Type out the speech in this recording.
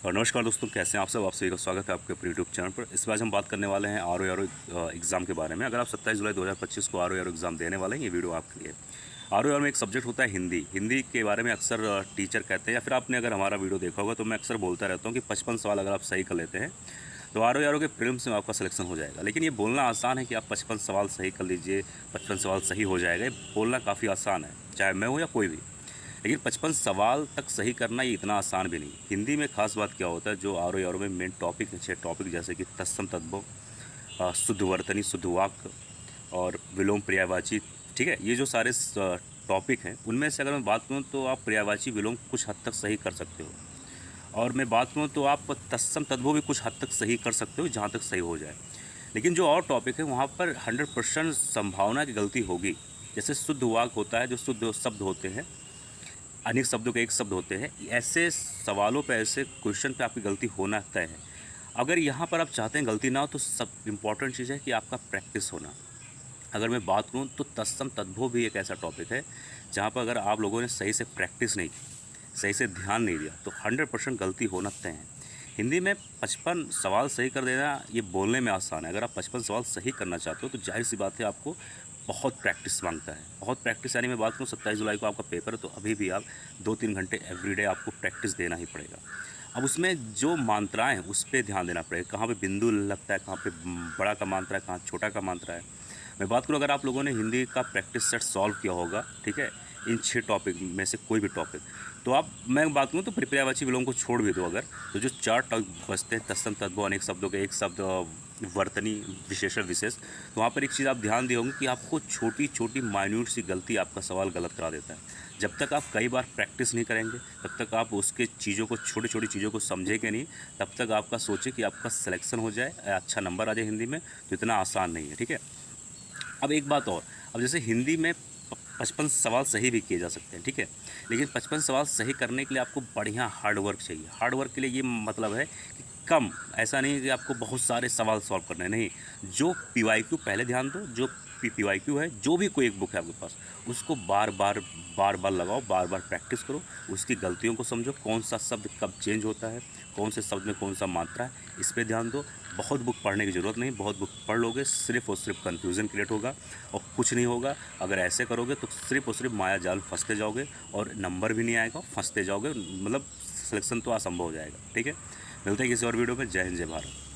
और नमस्कार दोस्तों, कैसे हैं आप सब। आप सभी का स्वागत है आपके यूट्यूब चैनल पर। इस बार हम बात करने वाले हैं आर एग्ज़ाम के बारे में। अगर आप 27 जुलाई 2025 को आर एग्ज़ाम देने वाले हैं, ये वीडियो आपके लिए। आर में एक सब्जेक्ट होता है हिंदी। हिंदी के बारे में अक्सर टीचर कहते हैं, या फिर आपने अगर हमारा वीडियो देखा होगा तो मैं अक्सर बोलता रहता हूँ कि 55 सवाल अगर आप सही कर लेते हैं तो आर के प्रीलिम्स में आपका सिलेक्शन हो जाएगा। लेकिन ये बोलना आसान है कि आप 55 सवाल सही कर लीजिए, 55 सवाल सही हो जाएगा। ये बोलना काफ़ी आसान है, चाहे मैं हूँ या कोई भी। लेकिन 55 सवाल तक सही करना ये इतना आसान भी नहीं। हिंदी में खास बात क्या होता है, जो आर में मेन टॉपिक है, 6 टॉपिक, जैसे कि तत्सम तद्भव, शुद्ध वर्तनी, शुद्ध वाक्य और विलोम पर्यायवाची। ठीक है, ये जो सारे टॉपिक हैं, उनमें से अगर मैं बात करूँ तो आप पर्यायवाची विलोम कुछ हद तक सही कर सकते हो, और मैं बात करूँ तो आप तत्सम तद्भव भी कुछ हद तक सही कर सकते हो, जहाँ तक सही हो जाए। लेकिन जो और टॉपिक है वहाँ पर 100% संभावना की गलती होगी। जैसे शुद्ध वाक्य होता है, जो शुद्ध शब्द होते हैं, अनेक शब्दों के एक शब्द होते हैं, ऐसे सवालों पे, ऐसे क्वेश्चन पे आपकी गलती होना तय है। अगर यहाँ पर आप चाहते हैं गलती ना हो, तो सब इम्पॉर्टेंट चीज़ है कि आपका प्रैक्टिस होना। अगर मैं बात करूँ तो तत्सम तद्भव भी एक ऐसा टॉपिक है जहाँ पर अगर आप लोगों ने सही से प्रैक्टिस नहीं की, सही से ध्यान नहीं दिया, तो 100% गलती होना तय है। हिंदी में 55 सवाल सही कर देना ये बोलने में आसान है। अगर आप 55 सवाल सही करना चाहते हो तो जाहिर सी बात है आपको बहुत प्रैक्टिस मांगता है। बहुत प्रैक्टिस यानी मैं बात करूँ 27 जुलाई को आपका पेपर है, तो अभी भी आप 2-3 घंटे एवरीडे आपको प्रैक्टिस देना ही पड़ेगा। अब उसमें जो मात्राएँ हैं उस पर ध्यान देना पड़ेगा, कहाँ पे बिंदु लगता है, कहाँ पे बड़ा का मात्रा है, कहाँ छोटा का मात्रा है। मैं बात करूँ, अगर आप लोगों ने हिंदी का प्रैक्टिस सेट सॉल्व किया होगा, ठीक है, इन 6 टॉपिक में से कोई भी टॉपिक, तो आप, मैं बात करूँ तो पर्यायवाची विलोम को छोड़ भी दो अगर, तो जो 4 टॉपिक बचते हैं, तत्सम तद्भव, अनेक शब्दों के एक शब्द, वर्तनी, विशेषण, विशेष, तो वहाँ पर एक चीज़ आप ध्यान दिए होंगे कि आपको छोटी छोटी माइन्यूट सी गलती आपका सवाल गलत करा देता है। जब तक आप कई बार प्रैक्टिस नहीं करेंगे, तब तक आप उसके चीज़ों को, छोटी छोटी चीज़ों को समझेंगे नहीं, तब तक आपका सोचे कि आपका सिलेक्शन हो जाए, अच्छा नंबर आ जाए हिंदी में, तो इतना आसान नहीं है। ठीक है, अब एक बात और, अब जैसे हिंदी में 55 सवाल सही भी किए जा सकते हैं, ठीक है, लेकिन 55 सवाल सही करने के लिए आपको बढ़िया हार्ड वर्क चाहिए। हार्ड वर्क के लिए ये मतलब है कि कम, ऐसा नहीं है कि आपको बहुत सारे सवाल सॉल्व करने हैं, नहीं। जो पीवाईक्यू पहले ध्यान दो, जो पीवाईक्यू है, जो भी कोई एक बुक है आपके पास, उसको बार बार लगाओ, बार बार प्रैक्टिस करो, उसकी गलतियों को समझो, कौन सा शब्द कब चेंज होता है, कौन से शब्द में कौन सा मात्रा है, इस पर ध्यान दो। बहुत बुक पढ़ने की ज़रूरत नहीं, बहुत बुक पढ़ लोगे सिर्फ और सिर्फ कन्फ्यूज़न क्रिएट होगा और कुछ नहीं होगा। अगर ऐसे करोगे तो सिर्फ और सिर्फ माया जाल फंसते जाओगे, और नंबर भी नहीं आएगा, फंसते जाओगे, मतलब सिलेक्शन तो असंभव हो जाएगा। ठीक है, मिलते हैं किसी और वीडियो में। जय हिंद, जय भारत।